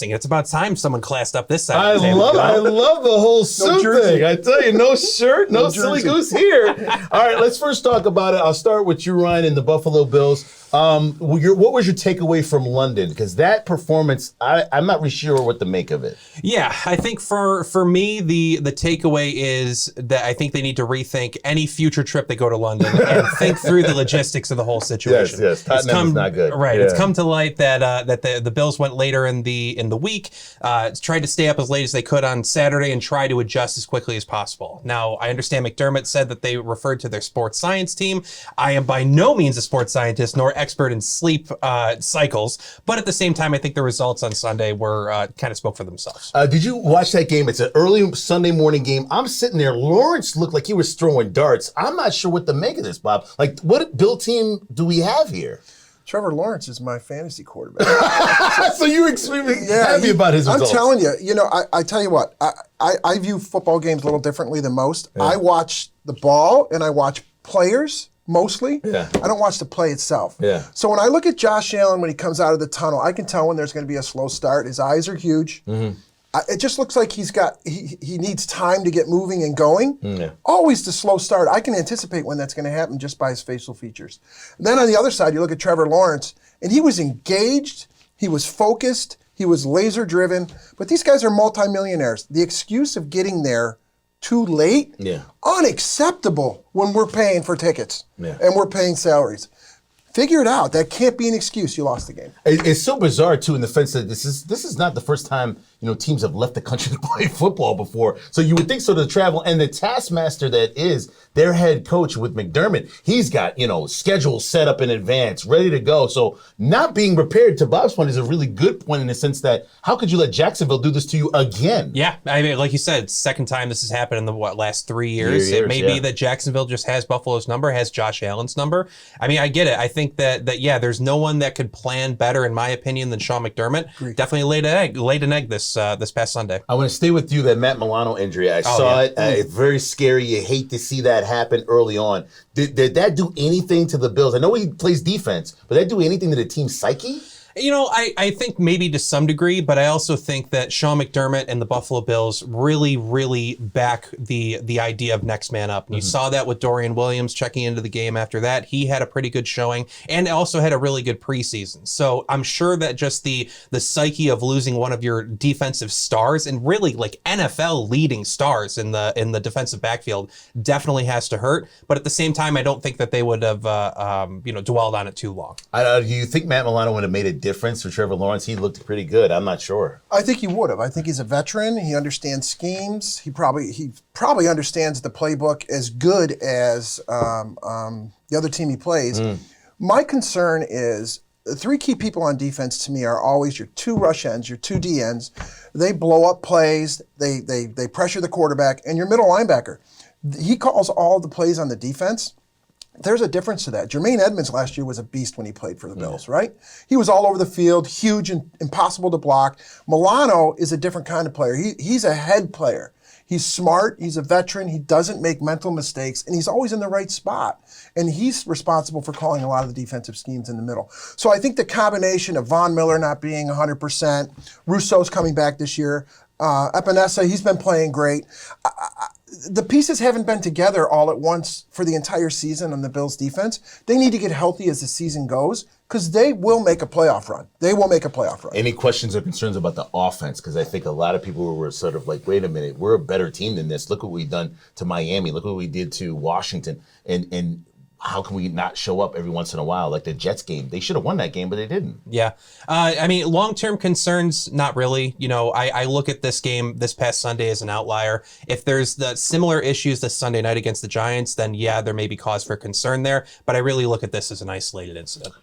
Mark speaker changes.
Speaker 1: It's about time someone classed up this side.
Speaker 2: I love the whole suit thing. I tell you, no shirt, no silly goose here. All right, let's first talk about it. I'll start with you, Ryan, and the Buffalo Bills. What was your takeaway from London? Because that performance, I'm not really sure what to make of it.
Speaker 1: Yeah, I think for me, the takeaway is that I think they need to rethink any future trip they go to London and think through the logistics of the whole situation.
Speaker 2: Yes, Tottenham is not good.
Speaker 1: Right,
Speaker 2: yeah.
Speaker 1: It's come to light that the Bills went later in the week, tried to stay up as late as they could on Saturday and try to adjust as quickly as possible. Now, I understand McDermott said that they referred to their sports science team. I am by no means a sports scientist nor expert in sleep cycles, but at the same time, I think the results on Sunday were kind of spoke for themselves.
Speaker 2: Did you watch that game? It's an early Sunday morning game. I'm sitting there. Lawrence looked like he was throwing darts. I'm not sure what to make of this, Bob. Like, what Bill team do we have here?
Speaker 3: Trevor Lawrence is my fantasy quarterback.
Speaker 2: So you're extremely happy about his results.
Speaker 3: I'm telling you, I tell you what, I view football games a little differently than most. Yeah. I watch the ball and I watch players mostly. Yeah. I don't watch the play itself.
Speaker 2: Yeah.
Speaker 3: So when I look at Josh Allen when he comes out of the tunnel, I can tell when there's going to be a slow start. His eyes are huge. Mm-hmm. It just looks like he needs time to get moving and going. Yeah. Always the slow start. I can anticipate when that's going to happen just by his facial features. And then on the other side, you look at Trevor Lawrence, and he was engaged, he was focused, he was laser driven. But these guys are multimillionaires. The excuse of getting there too late, unacceptable when we're paying for tickets and we're paying salaries. Figure it out. That can't be an excuse. You lost the game.
Speaker 2: It's so bizarre too, in the sense that this is not the first time teams have left the country to play football before. So you would think so to travel, and the taskmaster that is their head coach with McDermott, he's got schedules set up in advance, ready to go. So not being prepared, to Bob's point, is a really good point in the sense that how could you let Jacksonville do this to you again?
Speaker 1: Yeah, I mean, like you said, second time this has happened in the last 3 years. It may be that Jacksonville just has Buffalo's number, has Josh Allen's number. I mean, I get it. I think that there's no one that could plan better, in my opinion, than Sean McDermott. Agreed. Definitely laid an egg this past Sunday.
Speaker 2: I want to stay with you, that Matt Milano injury. I saw it. It's very scary. You hate to see that happen early on. Did that do anything to the Bills? I know he plays defense, but did that do anything to the team's psyche?
Speaker 1: I think maybe to some degree, but I also think that Sean McDermott and the Buffalo Bills really, really back the idea of next man up. And you saw that with Dorian Williams checking into the game after that. He had a pretty good showing and also had a really good preseason. So I'm sure that just the psyche of losing one of your defensive stars, and really like NFL leading stars in the defensive backfield, definitely has to hurt. But at the same time, I don't think that they would have dwelled on it too long.
Speaker 2: Do you think Matt Milano would have made a difference for Trevor Lawrence? He looked pretty good. I'm not sure.
Speaker 3: I think he would have. I think he's a veteran. He understands schemes. He probably understands the playbook as good as the other team he plays. My concern is the three key people on defense to me are always your two rush ends, your two D ends. They blow up plays. They pressure the quarterback, and your middle linebacker. He calls all the plays on the defense. There's a difference to that. Jermaine Edmonds last year was a beast when he played for the Bills, right? He was all over the field, huge and impossible to block. Milano is a different kind of player. He's a head player. He's smart. He's a veteran. He doesn't make mental mistakes, and he's always in the right spot. And he's responsible for calling a lot of the defensive schemes in the middle. So I think the combination of Von Miller not being 100%, Russo's coming back this year, Epinesa, he's been playing great. The pieces haven't been together all at once for the entire season on the Bills' defense. They need to get healthy as the season goes, because they will make a playoff run. They will make a playoff run.
Speaker 2: Any questions or concerns about the offense? Because I think a lot of people were sort of like, wait a minute, we're a better team than this. Look what we've done to Miami. Look what we did to Washington. And how can we not show up every once in a while? Like the Jets game. They should have won that game, but they didn't.
Speaker 1: Yeah. I mean, long-term concerns, not really. I look at this game this past Sunday as an outlier. If there's the similar issues this Sunday night against the Giants, then there may be cause for concern there. But I really look at this as an isolated incident.